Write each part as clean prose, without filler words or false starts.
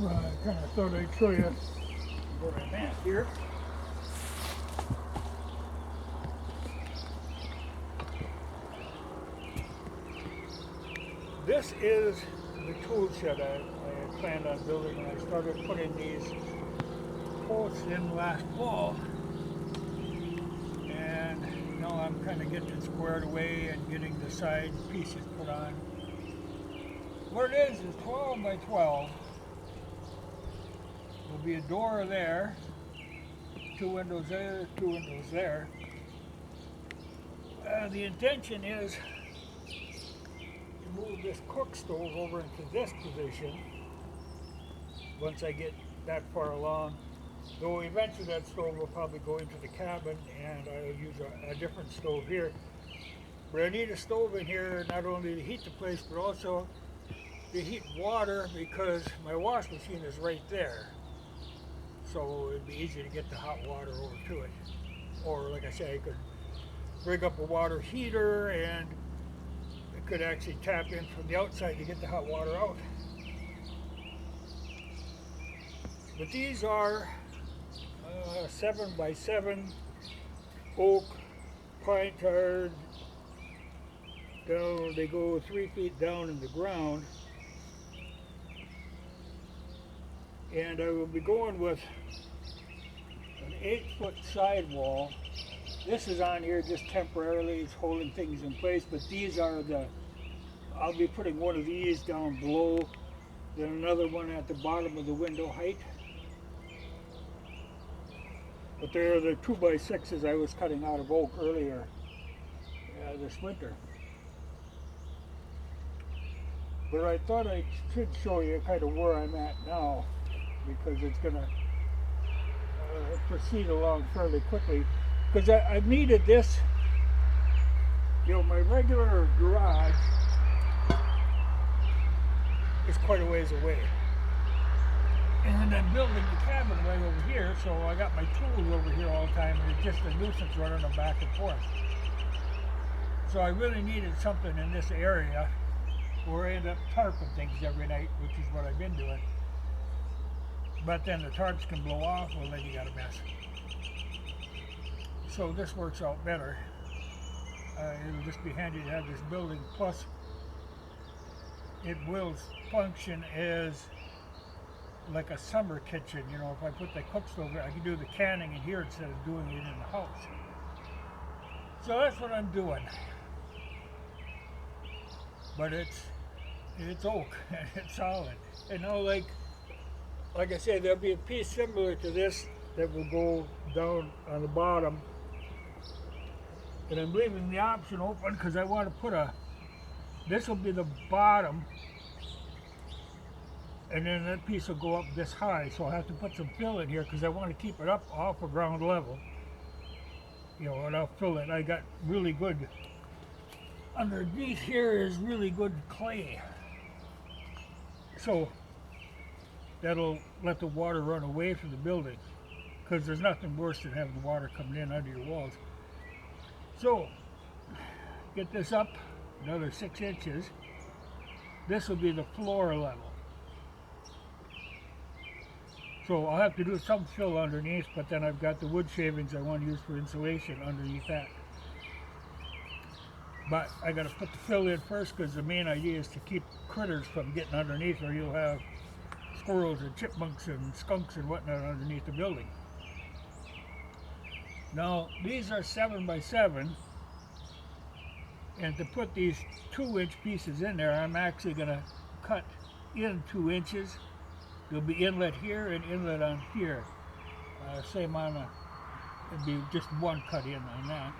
I kind of thought I'd show you where I'm at here. This is the tool shed I had planned on building when I started putting these posts in last fall. And now I'm kind of getting it squared away and getting the side pieces put on. What it is 12 by 12. There'll be a door there, 2 windows there, 2 windows there. The intention is to move this cook stove over into this position once I get that far along. Though eventually that stove will probably go into the cabin and I'll use a different stove here. But I need a stove in here not only to heat the place but also to heat water because my wash machine is right there. So it'd be easy to get the hot water over to it. Or like I say, I could rig up a water heater and it could actually tap in from the outside to get the hot water out. But these are 7 by 7 oak pine tar. Down, they go 3 feet down in the ground. And I will be going with an 8-foot sidewall. This is on here just temporarily, it's holding things in place, but these are I'll be putting one of these down below, then another one at the bottom of the window height. But they're the 2 by 6s I was cutting out of oak earlier this winter. But I thought I should show you kind of where I'm at now, because it's going to proceed along fairly quickly. Because I've needed this, my regular garage is quite a ways away. And I'm building the cabin right over here, so I got my tools over here all the time, and it's just a nuisance running them back and forth. So I really needed something in this area where I end up tarping things every night, which is what I've been doing. But then the tarps can blow off, well then you got a mess. So this works out better. It'll just be handy to have this building, plus it will function as like a summer kitchen. If I put the cook stove there, I can do the canning in here instead of doing it in the house. So that's what I'm doing. But it's oak and it's solid. And now like I said, there'll be a piece similar to this that will go down on the bottom. And I'm leaving the option open because I want to this will be the bottom, and then that piece will go up this high, so I'll have to put some fill in here because I want to keep it up off of ground level. And I'll fill it. I got really good, underneath here is really good clay. So that'll let the water run away from the building, because there's nothing worse than having the water coming in under your walls. So get this up another 6 inches. This will be the floor level. So I'll have to do some fill underneath, but then I've got the wood shavings I want to use for insulation underneath that. But I got to put the fill in first, because the main idea is to keep critters from getting underneath, or you'll have squirrels and chipmunks and skunks and whatnot underneath the building. Now these are 7 by 7, and to put these 2-inch pieces in there, I'm actually going to cut in 2 inches. There'll be inlet here and inlet on here. Same on it'd be just one cut in on that.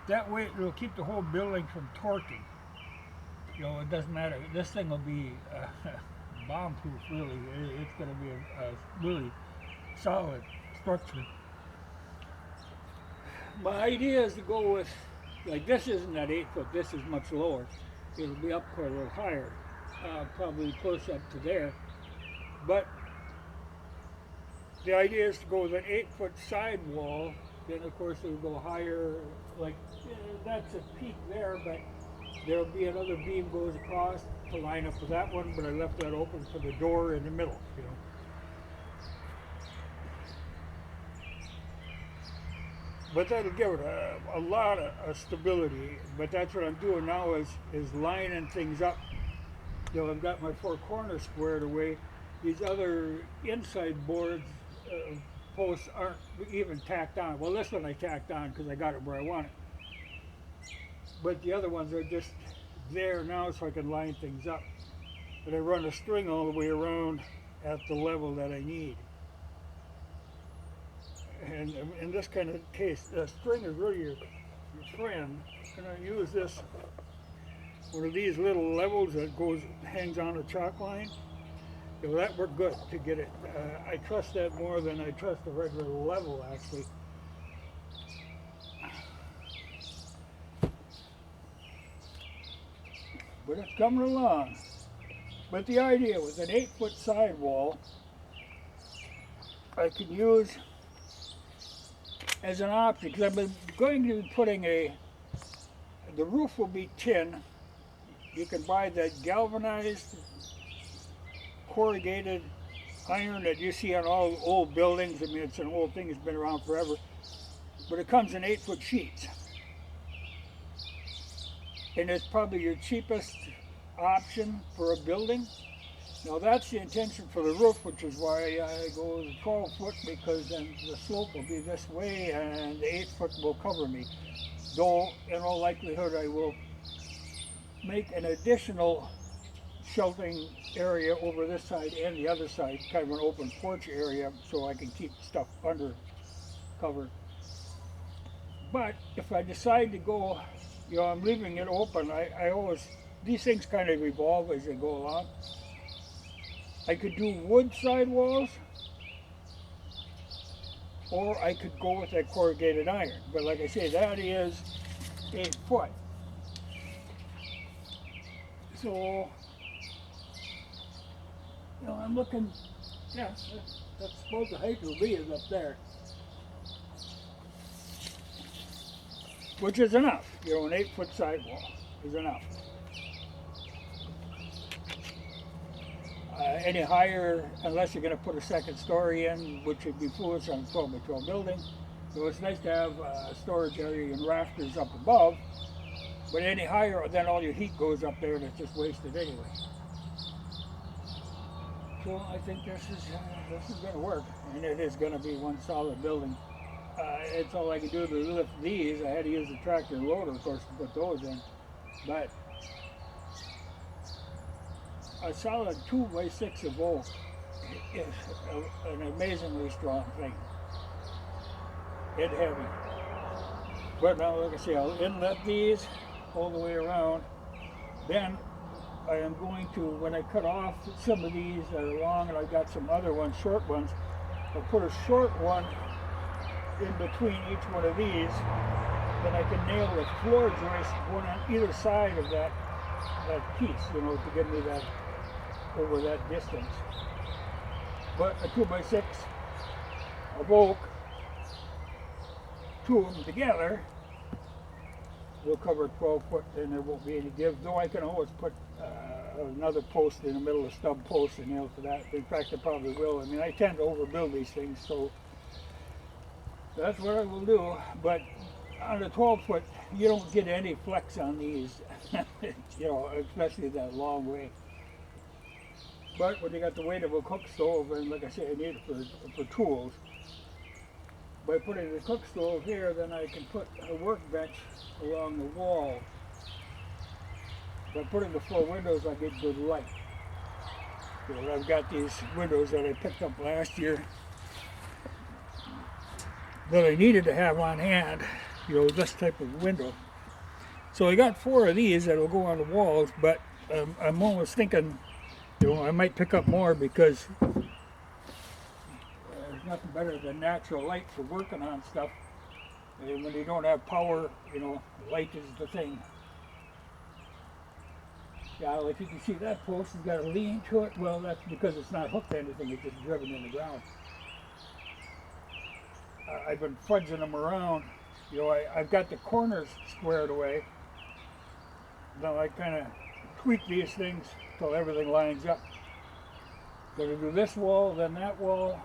That way it'll keep the whole building from torquing. It doesn't matter. This thing will be bomb-proof, really. It's going to be a really solid structure. My idea is to go with, like, this isn't at 8 foot, this is much lower. It'll be up quite a little higher, probably close up to there. But the idea is to go with an 8-foot sidewall. Then of course it'll go higher, like that's a peak there, but there'll be another beam goes across to line up with that one, but I left that open for the door in the middle, you know. But that'll give it a lot of stability. But that's what I'm doing now is lining things up. You know, I've got my four corners squared away. These other inside boards, posts aren't even tacked on. Well, this one I tacked on because I got it where I want it. But the other ones are just there now so I can line things up. But I run a string all the way around at the level that I need. And in this kind of case, the string is really your friend. And I use this, one of these little levels that hangs on a chalk line. You know, that worked good to get it. I trust that more than I trust the regular level, actually. But it's coming along. But the idea was an 8-foot sidewall I could use as an option, because I'm going to be putting the roof will be tin. You can buy that galvanized corrugated iron that you see on all old buildings. I mean, it's an old thing, it's been around forever. But it comes in 8-foot sheets. And it's probably your cheapest option for a building. Now that's the intention for the roof, which is why I go 12 foot, because then the slope will be this way and the 8 foot will cover me. Though in all likelihood I will make an additional shelving area over this side and the other side, kind of an open porch area, so I can keep stuff under cover. But if I decide to go, you know, I'm leaving it open, I always, these things kind of evolve as they go along. I could do wood sidewalls, or I could go with that corrugated iron. But like I say, that is 8 foot. So, you know, I'm looking, yeah, that's supposed the height will be is up there. Which is enough, you know, an 8-foot sidewall is enough. Any higher, unless you're going to put a second story in, which would be foolish on a 12 by 12 building. So it's nice to have a storage area and rafters up above, but any higher, then all your heat goes up there and it's just wasted anyway. So I think this is going to work, and it is going to be one solid building. It's all I could do to lift these. I had to use the tractor loader, of course, to put those in, but a solid 2 by 6 of oak is an amazingly strong thing. It's heavy. But now, like I say, I'll inlet these all the way around. Then I am going to, when I cut off some of these that are long, and I've got some other ones, short ones, I'll put a short one in between each one of these. Then I can nail the floor joist one on either side of that piece, you know, to give me that over that distance. But a 2 by 6 of oak, 2 of them together will cover 12 foot, and there won't be any give. Though I can always put another post in the middle, a stub post, and nail to that. In fact, I probably will. I mean, I tend to overbuild these things, so that's what I will do. But on a 12 foot, you don't get any flex on these, you know, especially that long way. But when you got the weight of a cook stove, and like I say, I need it for tools. By putting the cook stove here, then I can put a workbench along the wall. By putting the 4 windows, I get good light. You know, I've got these windows that I picked up last year that I needed to have on hand, you know, this type of window. So I got 4 of these that will go on the walls, but I'm almost thinking, you know, I might pick up more, because there's nothing better than natural light for working on stuff. And when you don't have power, you know, light is the thing. Yeah, like you can see that post has got a lean to it. Well, that's because it's not hooked to anything, it's just driven in the ground. I've been fudging them around. You know, I've got the corners squared away. Now I kind of tweak these things till everything lines up. Gonna do this wall, then that wall,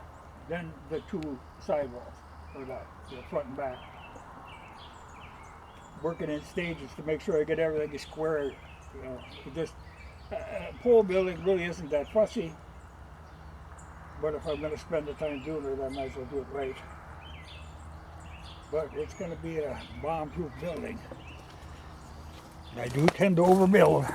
then the two side walls, or the front and back. Working in stages to make sure I get everything square. You know, it just pole building really isn't that fussy, but if I'm going to spend the time doing it, I might as well do it right. But it's going to be a bomb-proof building. I do tend to overbuild.